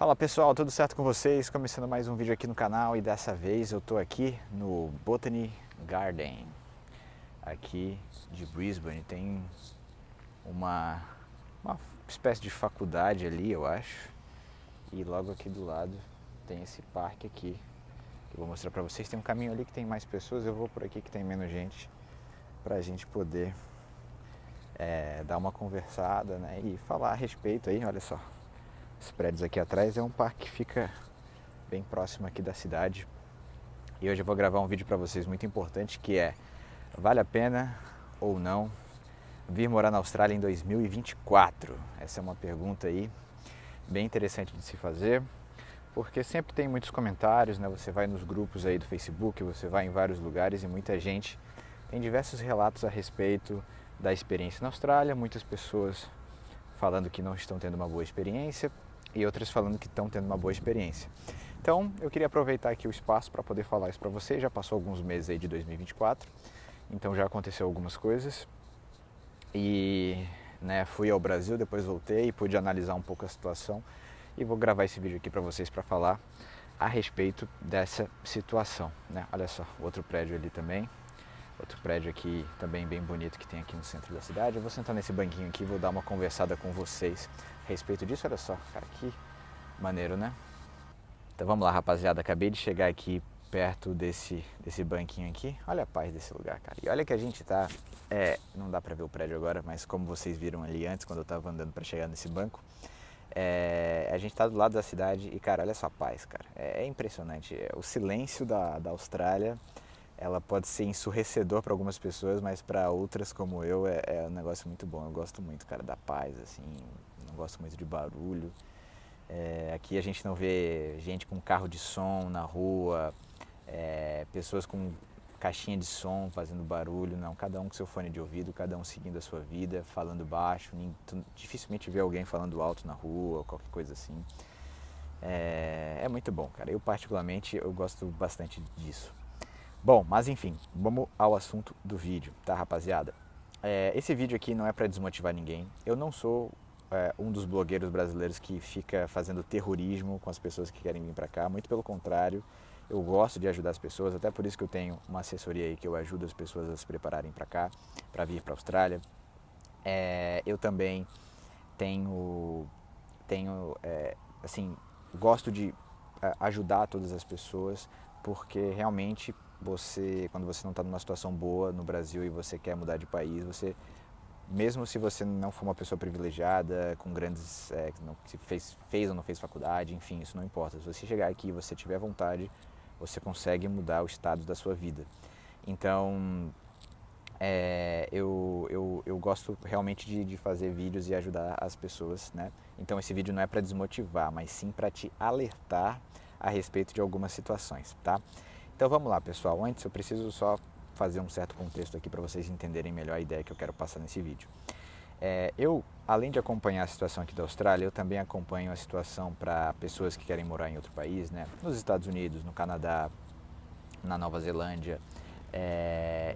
Fala pessoal, tudo certo com vocês? Começando mais um vídeo aqui no canal e dessa vez eu tô aqui no Botany Garden, aqui de Brisbane. Tem uma, uma espécie de faculdade ali, eu acho, e logo aqui do lado tem esse parque aqui que eu vou mostrar pra vocês. Tem um caminho ali que tem mais pessoas, eu vou por aqui que tem menos gente, pra gente poder dar uma conversada, né, e falar a respeito aí. Olha só, os prédios aqui atrás é um parque que fica bem próximo aqui da cidade. E hoje eu vou gravar um vídeo para vocês muito importante, que é: vale a pena ou não vir morar na Austrália em 2024? Essa é uma pergunta aí bem interessante de se fazer, porque sempre tem muitos comentários, né? Você vai nos grupos aí do Facebook, você vai em vários lugares e muita gente tem diversos relatos a respeito da experiência na Austrália, muitas pessoas falando que não estão tendo uma boa experiência e outras falando que estão tendo uma boa experiência. Então, eu queria aproveitar aqui o espaço para poder falar isso para vocês. Já passou alguns meses aí de 2024, então já aconteceu algumas coisas. E fui ao Brasil, depois voltei e pude analisar um pouco a situação. E vou gravar esse vídeo aqui para vocês para falar a respeito dessa situação, né? Olha só, outro prédio ali também. Outro prédio aqui também bem bonito que tem aqui no centro da cidade. Eu vou sentar nesse banquinho aqui e vou dar uma conversada com vocês a respeito disso. Olha só, cara, que maneiro, né? Então vamos lá, rapaziada. Acabei de chegar aqui perto desse banquinho aqui. Olha a paz desse lugar, cara. E olha que a gente tá... não dá pra ver o prédio agora, mas como vocês viram ali antes, quando eu tava andando pra chegar nesse banco, a gente tá do lado da cidade e, cara, olha só a paz, cara. É impressionante. O silêncio da Austrália, ela pode ser ensurdecedor para algumas pessoas, mas para outras como eu é um negócio muito bom. Eu gosto muito, cara, da paz, assim, não gosto muito de barulho. Aqui a gente não vê gente com carro de som na rua, pessoas com caixinha de som fazendo barulho, não. Cada um com seu fone de ouvido, cada um seguindo a sua vida, falando baixo. Dificilmente vê alguém falando alto na rua, qualquer coisa assim. É muito bom, cara. Eu particularmente eu gosto bastante disso. Bom, mas enfim, vamos ao assunto do vídeo, tá, rapaziada? Esse vídeo aqui não é para desmotivar ninguém. Eu não sou um dos blogueiros brasileiros que fica fazendo terrorismo com as pessoas que querem vir para cá. Muito pelo contrário, eu gosto de ajudar as pessoas. Até por isso que eu tenho uma assessoria aí que eu ajudo as pessoas a se prepararem para cá, para vir para a Austrália. Eu também assim, gosto de ajudar todas as pessoas, porque realmente quando você não está numa situação boa no Brasil e você quer mudar de país, mesmo se você não for uma pessoa privilegiada, com grandes, se fez ou não fez faculdade, enfim, isso não importa. Se você chegar aqui e você tiver vontade, você consegue mudar o status da sua vida. Então, eu gosto realmente de fazer vídeos e ajudar as pessoas, né? Então esse vídeo não é para desmotivar, mas sim para te alertar a respeito de algumas situações, tá? Então vamos lá, pessoal. Antes eu preciso só fazer um certo contexto aqui para vocês entenderem melhor a ideia que eu quero passar nesse vídeo. Eu, além de acompanhar a situação aqui da Austrália, eu também acompanho a situação para pessoas que querem morar em outro país, né? Nos Estados Unidos, no Canadá, na Nova Zelândia,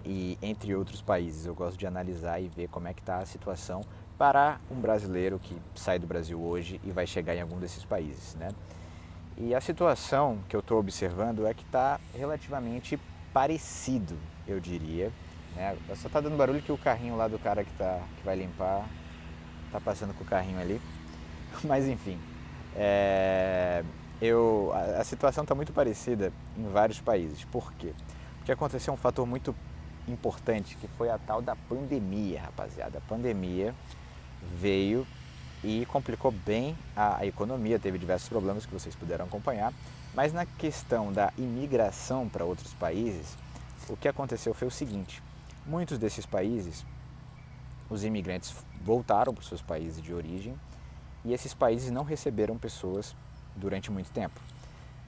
e entre outros países. Eu gosto de analisar e ver como é que está a situação para um brasileiro que sai do Brasil hoje e vai chegar em algum desses países, né? E a situação que eu estou observando é que está relativamente parecido, eu diria, né? Só está dando barulho que o carrinho lá do cara que vai limpar está passando com o carrinho ali, mas enfim, a situação está muito parecida em vários países. Por quê? Porque aconteceu um fator muito importante, que foi a tal da pandemia, rapaziada. A pandemia veio e complicou bem a economia, teve diversos problemas que vocês puderam acompanhar, mas na questão da imigração para outros países, o que aconteceu foi o seguinte: muitos desses países, os imigrantes voltaram para os seus países de origem e esses países não receberam pessoas durante muito tempo.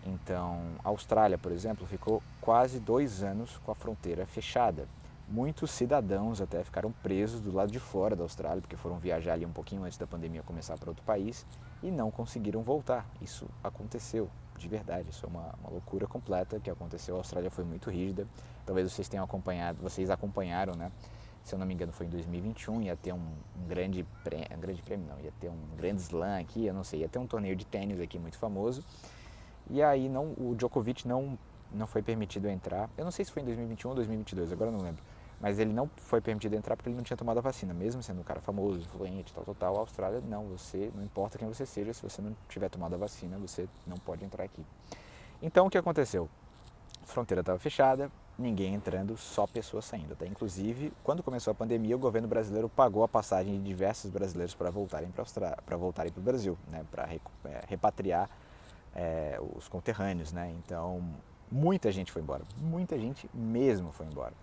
Então, a Austrália, por exemplo, ficou quase 2 anos com a fronteira fechada. Muitos cidadãos até ficaram presos do lado de fora da Austrália, porque foram viajar ali um pouquinho antes da pandemia começar para outro país e não conseguiram voltar. Isso aconteceu, de verdade. Isso é uma loucura completa que aconteceu. A Austrália foi muito rígida. Talvez vocês tenham acompanhado, vocês acompanharam, né? se eu não me engano foi em 2021, ia ter um grande prêmio não, ia ter um grande slam aqui, eu não sei, ia ter um torneio de tênis aqui muito famoso, e aí o Djokovic não foi permitido entrar, eu não sei se foi em 2021 ou 2022, agora eu não lembro, mas ele não foi permitido entrar porque ele não tinha tomado a vacina, mesmo sendo um cara famoso, influente, tal, a Austrália não importa quem você seja, se você não tiver tomado a vacina, você não pode entrar aqui. Então o que aconteceu? A fronteira estava fechada, ninguém entrando, só pessoas saindo. Até inclusive, quando começou a pandemia, o governo brasileiro pagou a passagem de diversos brasileiros para voltarem para o Brasil, né, para repatriar os conterrâneos, né? Então, muita gente foi embora, muita gente mesmo foi embora.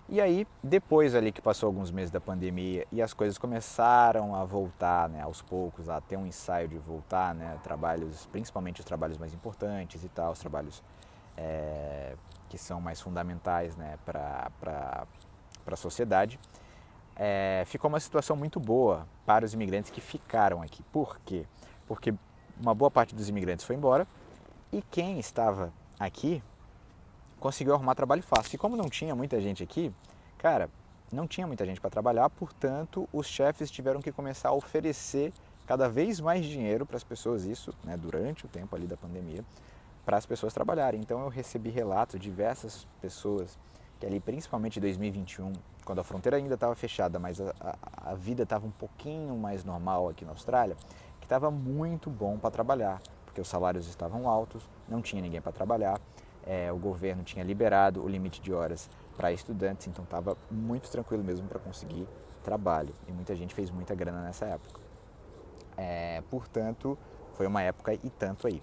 E aí, depois ali que passou alguns meses da pandemia e as coisas começaram a voltar, né, aos poucos, a ter um ensaio de voltar, né, trabalhos, principalmente os trabalhos mais importantes e tal, os trabalhos que são mais fundamentais, né, para a sociedade, ficou uma situação muito boa para os imigrantes que ficaram aqui. Por quê? Porque uma boa parte dos imigrantes foi embora e quem estava aqui conseguiu arrumar trabalho fácil. E como não tinha muita gente aqui, cara, não tinha muita gente para trabalhar, portanto, os chefes tiveram que começar a oferecer cada vez mais dinheiro para as pessoas, isso, né, durante o tempo ali da pandemia, para as pessoas trabalharem. Então eu recebi relatos de diversas pessoas que ali, principalmente em 2021, quando a fronteira ainda estava fechada, mas a vida estava um pouquinho mais normal aqui na Austrália, que estava muito bom para trabalhar, porque os salários estavam altos, não tinha ninguém para trabalhar, o governo tinha liberado o limite de horas para estudantes, então estava muito tranquilo mesmo para conseguir trabalho. E muita gente fez muita grana nessa época. Portanto, foi uma época e tanto aí.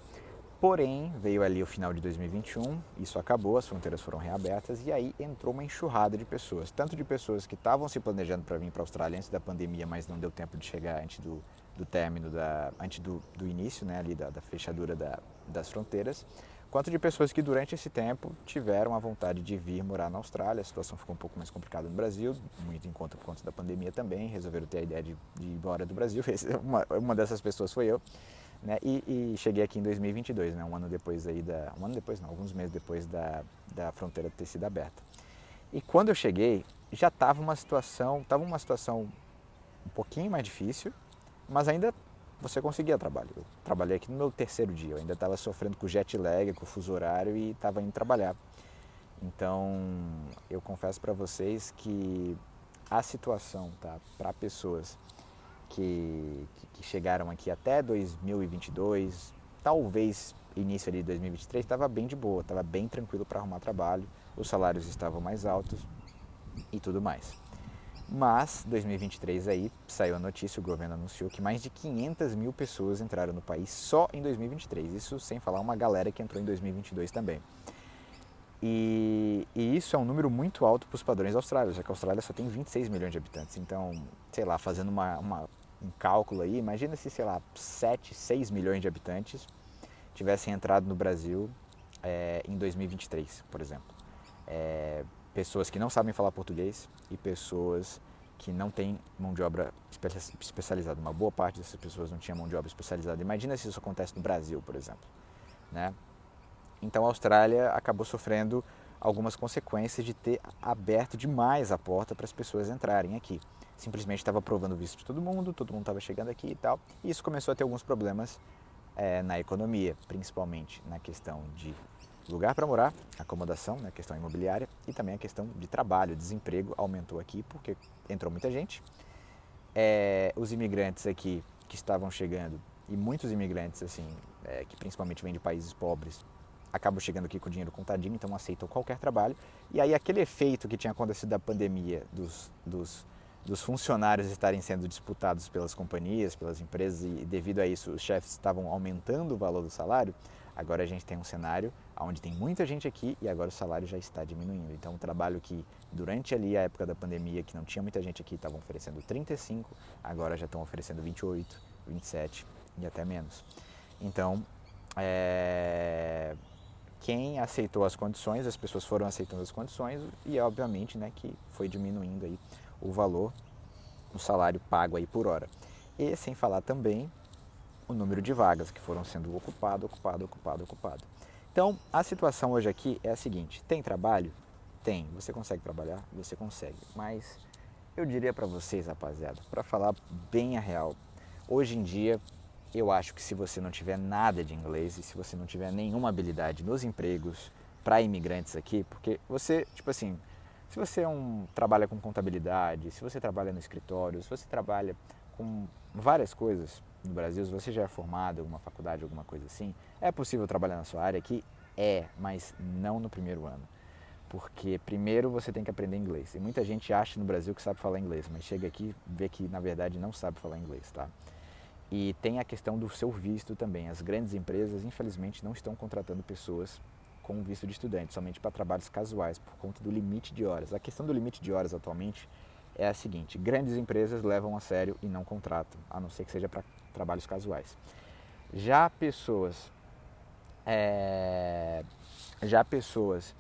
Porém, veio ali o final de 2021, isso acabou, as fronteiras foram reabertas e aí entrou uma enxurrada de pessoas. Tanto de pessoas que estavam se planejando para vir para a Austrália antes da pandemia, mas não deu tempo de chegar antes do término, antes do início, né, ali da fechadura das fronteiras, quanto de pessoas que durante esse tempo tiveram a vontade de vir morar na Austrália. A situação ficou um pouco mais complicada no Brasil, muito em conta por conta da pandemia também, resolveram ter a ideia de ir embora do Brasil. Uma dessas pessoas foi eu. Né? E cheguei aqui em 2022, né? Alguns meses depois da fronteira ter sido aberta. E quando eu cheguei, já estava uma situação um pouquinho mais difícil, mas ainda você conseguia trabalho. Eu trabalhei aqui no meu terceiro dia, eu ainda estava sofrendo com o jet lag, com o fuso horário e estava indo trabalhar. Então, eu confesso para vocês que a situação, tá, para pessoas que chegaram aqui até 2022, talvez início ali de 2023, estava bem de boa, estava bem tranquilo para arrumar trabalho, os salários estavam mais altos e tudo mais. Mas 2023 aí saiu a notícia, o governo anunciou que mais de 500 mil pessoas entraram no país só em 2023, isso sem falar uma galera que entrou em 2022 também. E isso é um número muito alto para os padrões da Austrália, já que a Austrália só tem 26 milhões de habitantes. Então, sei lá, fazendo um cálculo aí, imagina se, sei lá, 7, 6 milhões de habitantes tivessem entrado no Brasil em 2023, por exemplo. Pessoas que não sabem falar português e pessoas que não têm mão de obra especializada. Uma boa parte dessas pessoas não tinha mão de obra especializada. Imagina se isso acontece no Brasil, por exemplo, né? Então a Austrália acabou sofrendo algumas consequências de ter aberto demais a porta para as pessoas entrarem aqui. Simplesmente estava aprovando o visto de todo mundo estava chegando aqui e tal. E isso começou a ter alguns problemas na economia, principalmente na questão de lugar para morar, acomodação, na questão imobiliária e também a questão de trabalho, desemprego aumentou aqui porque entrou muita gente. Os imigrantes aqui que estavam chegando, e muitos imigrantes assim, que principalmente vêm de países pobres, acabam chegando aqui com dinheiro contadinho, então aceitam qualquer trabalho. E aí aquele efeito que tinha acontecido da pandemia, dos funcionários estarem sendo disputados pelas companhias, pelas empresas, e devido a isso os chefes estavam aumentando o valor do salário, agora a gente tem um cenário onde tem muita gente aqui e agora o salário já está diminuindo. Então o trabalho que durante ali a época da pandemia, que não tinha muita gente aqui, estavam oferecendo 35, agora já estão oferecendo 28, 27 e até menos. Então, quem aceitou as condições, as pessoas foram aceitando as condições e obviamente, né, que foi diminuindo aí o valor, o salário pago aí por hora. E sem falar também o número de vagas que foram sendo ocupado. Então, a situação hoje aqui é a seguinte: tem trabalho? Tem. Você consegue trabalhar? Você consegue. Mas eu diria para vocês, rapaziada, para falar bem a real, hoje em dia eu acho que se você não tiver nada de inglês e se você não tiver nenhuma habilidade nos empregos para imigrantes aqui, porque você, tipo assim, se você trabalha com contabilidade, se você trabalha no escritório, se você trabalha com várias coisas no Brasil, se você já é formado em alguma faculdade, alguma coisa assim, é possível trabalhar na sua área aqui? É, mas não no primeiro ano. Porque primeiro você tem que aprender inglês. E muita gente acha no Brasil que sabe falar inglês, mas chega aqui e vê que na verdade não sabe falar inglês, tá? E tem a questão do seu visto também. As grandes empresas, infelizmente, não estão contratando pessoas com visto de estudante, somente para trabalhos casuais, por conta do limite de horas. A questão do limite de horas atualmente é a seguinte: grandes empresas levam a sério e não contratam, a não ser que seja para trabalhos casuais. Já pessoas, é, já pessoas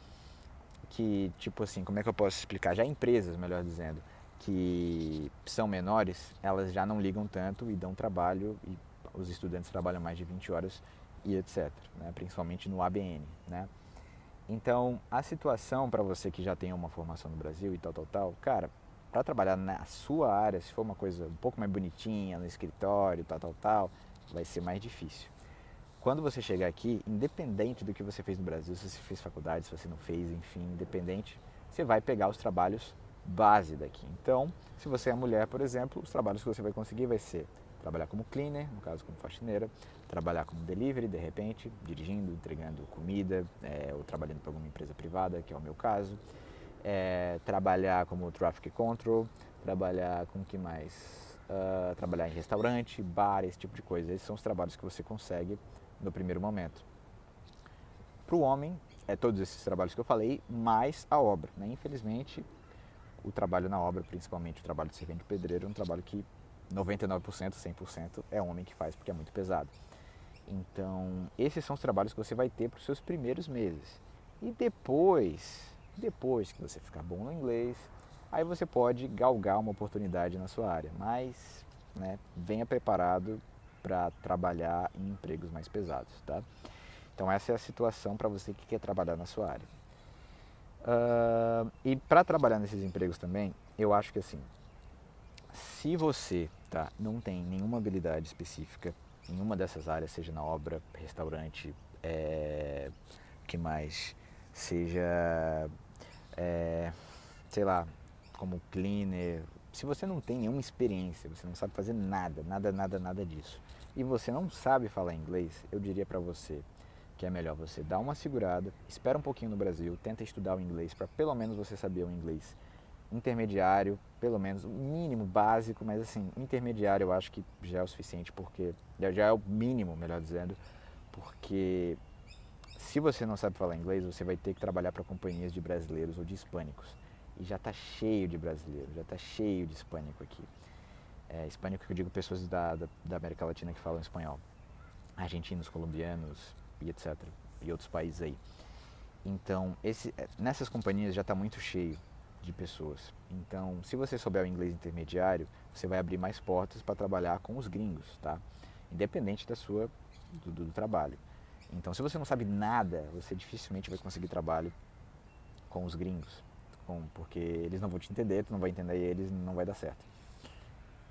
que, tipo assim, como é que eu posso explicar? Já empresas, melhor dizendo, que são menores, elas já não ligam tanto e dão trabalho, e os estudantes trabalham mais de 20 horas e etc, né? Principalmente no ABN, né? Então, a situação para você que já tem uma formação no Brasil e tal, cara, para trabalhar na sua área, se for uma coisa um pouco mais bonitinha, no escritório, tal, vai ser mais difícil. Quando você chegar aqui, independente do que você fez no Brasil, se você fez faculdade, se você não fez, enfim, independente, você vai pegar os trabalhos base daqui. Então, se você é mulher, por exemplo, os trabalhos que você vai conseguir vai ser trabalhar como cleaner, no caso como faxineira, trabalhar como delivery, de repente, dirigindo, entregando comida, ou trabalhando para alguma empresa privada, que é o meu caso, trabalhar como traffic control, trabalhar com o que mais? Trabalhar em restaurante, bar, esse tipo de coisa. Esses são os trabalhos que você consegue no primeiro momento. Para o homem, é todos esses trabalhos que eu falei, mais a obra, né? Infelizmente, o trabalho na obra, principalmente o trabalho de servente pedreiro, é um trabalho que 99%, 100% é homem que faz porque é muito pesado. Então, esses são os trabalhos que você vai ter para os seus primeiros meses. E depois que você ficar bom no inglês, aí você pode galgar uma oportunidade na sua área. Mas, né, venha preparado para trabalhar em empregos mais pesados, tá? Então essa é a situação para você que quer trabalhar na sua área. E para trabalhar nesses empregos também, eu acho que assim, se você não tem nenhuma habilidade específica em uma dessas áreas, seja na obra, restaurante, que mais, seja, sei lá, como cleaner, se você não tem nenhuma experiência, você não sabe fazer nada disso, e você não sabe falar inglês, eu diria para você que é melhor você dar uma segurada, espera um pouquinho no Brasil, tenta estudar o inglês para pelo menos você saber o inglês intermediário, pelo menos o mínimo básico, mas assim, intermediário eu acho que já é o suficiente, porque já é o mínimo, melhor dizendo, porque se você não sabe falar inglês, você vai ter que trabalhar para companhias de brasileiros ou de hispânicos. E já está cheio de brasileiro, já está cheio de hispânico aqui. Hispânico que eu digo pessoas da América Latina que falam espanhol. Argentinos, colombianos e etc. E outros países aí. Então, nessas companhias já está muito cheio de pessoas. Então, se você souber o inglês intermediário, você vai abrir mais portas para trabalhar com os gringos, tá? Independente do trabalho. Então, se você não sabe nada, você dificilmente vai conseguir trabalho com os gringos, porque eles não vão te entender, tu não vai entender eles, não vai dar certo.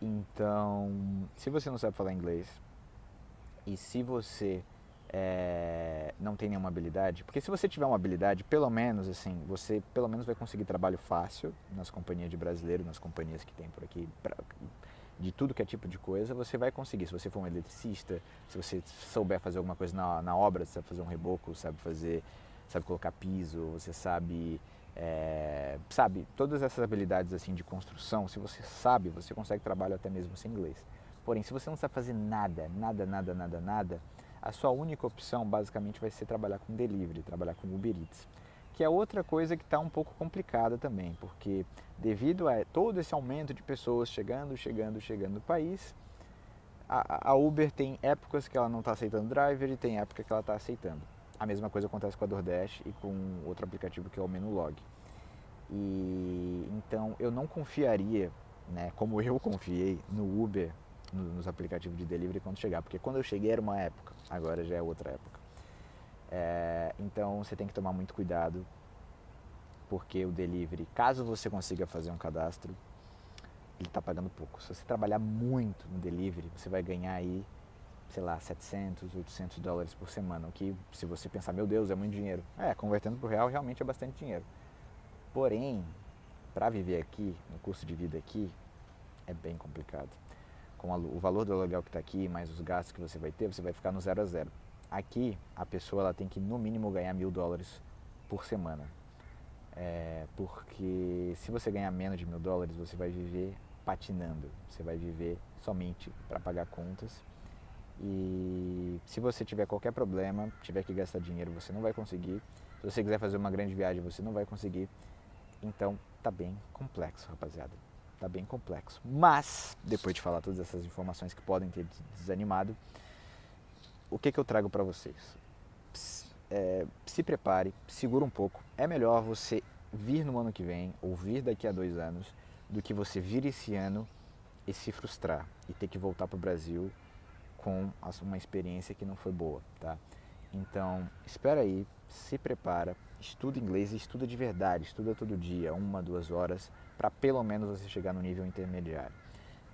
Então, se você não sabe falar inglês e se você não tem nenhuma habilidade, porque se você tiver uma habilidade, pelo menos assim, você pelo menos vai conseguir trabalho fácil nas companhias de brasileiro, nas companhias que tem por aqui, de tudo que é tipo de coisa, você vai conseguir. Se você for um eletricista, se você souber fazer alguma coisa na obra, você sabe fazer um reboco, sabe colocar piso, você sabe, todas essas habilidades assim de construção, se você sabe, você consegue trabalho até mesmo sem inglês. Porém, se você não sabe fazer nada, a sua única opção basicamente vai ser trabalhar com delivery, trabalhar com Uber Eats, que é outra coisa que está um pouco complicada também, porque devido a todo esse aumento de pessoas chegando no país, a Uber tem épocas que ela não está aceitando driver e tem época que ela está aceitando. A mesma coisa acontece com a DoorDash e com outro aplicativo que é o Menulog. E então eu não confiaria, né, como eu confiei no Uber, nos aplicativos de delivery quando chegar, porque quando eu cheguei era uma época, agora já é outra época. Então você tem que tomar muito cuidado, porque o delivery, caso você consiga fazer um cadastro, ele está pagando pouco. Se você trabalhar muito no delivery, você vai ganhar aí, sei lá, 700, 800 dólares por semana, o que, se você pensar, meu Deus, é muito dinheiro. Convertendo para o real, realmente é bastante dinheiro. Porém, para viver aqui, no custo de vida aqui, é bem complicado. Com o valor do aluguel que está aqui, mais os gastos que você vai ficar no 0 a 0. Aqui, a pessoa ela tem que, no mínimo, ganhar $1.000 por semana. Porque se você ganhar menos de $1.000, você vai viver patinando. Você vai viver somente para pagar contas. E se você tiver qualquer problema, tiver que gastar dinheiro, você não vai conseguir. Se você quiser fazer uma grande viagem, você não vai conseguir. Então, tá bem complexo, rapaziada. Tá bem complexo. Mas, depois de falar todas essas informações que podem ter desanimado, o que eu trago para vocês? Se prepare, segura um pouco. É melhor você vir no ano que vem, ou vir daqui a 2 anos, do que você vir esse ano e se frustrar e ter que voltar para o Brasil com uma experiência que não foi boa, tá? Então, espera aí, se prepara, estuda inglês e estuda de verdade, estuda todo dia, 1, 2 horas, para pelo menos você chegar no nível intermediário.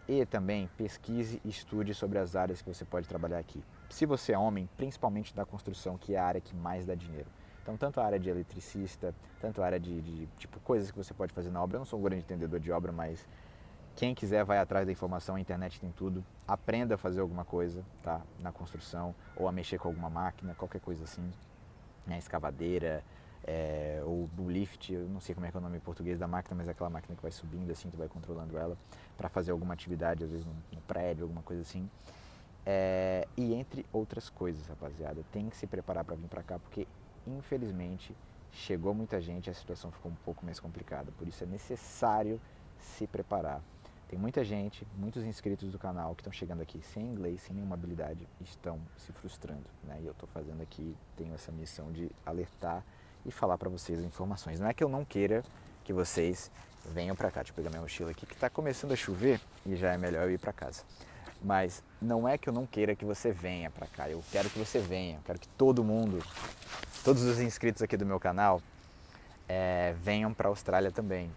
E também pesquise e estude sobre as áreas que você pode trabalhar aqui. Se você é homem, principalmente da construção, que é a área que mais dá dinheiro. Então, tanto a área de eletricista, tanto a área de tipo, coisas que você pode fazer na obra. Eu não sou um grande entendedor de obra, mas quem quiser vai atrás da informação, a internet tem tudo. Aprenda a fazer alguma coisa, tá? Na construção, ou a mexer com alguma máquina, qualquer coisa assim. Né? Escavadeira, ou lift, eu não sei como é que é o nome em português da máquina, mas é aquela máquina que vai subindo assim, tu vai controlando ela para fazer alguma atividade, às vezes no prédio, alguma coisa assim. E entre outras coisas, rapaziada, tem que se preparar para vir para cá, porque infelizmente chegou muita gente e a situação ficou um pouco mais complicada, por isso é necessário se preparar. Tem muita gente, muitos inscritos do canal que estão chegando aqui sem inglês, sem nenhuma habilidade, estão se frustrando, né? E eu estou fazendo aqui, tenho essa missão de alertar e falar para vocês as informações. Não é que eu não queira que vocês venham para cá. Deixa eu pegar minha mochila aqui, que está começando a chover e já é melhor eu ir para casa. Mas não é que eu não queira que você venha para cá, eu quero que você venha, eu quero que todo mundo, todos os inscritos aqui do meu canal, venham para a Austrália também.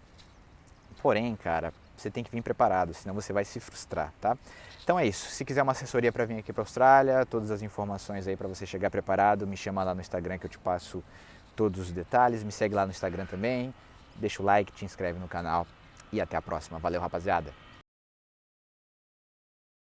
Porém, cara, você tem que vir preparado, senão você vai se frustrar, tá? Então é isso. Se quiser uma assessoria para vir aqui para a Austrália, todas as informações aí para você chegar preparado, me chama lá no Instagram que eu te passo todos os detalhes. Me segue lá no Instagram também. Deixa o like, te inscreve no canal e até a próxima. Valeu, rapaziada!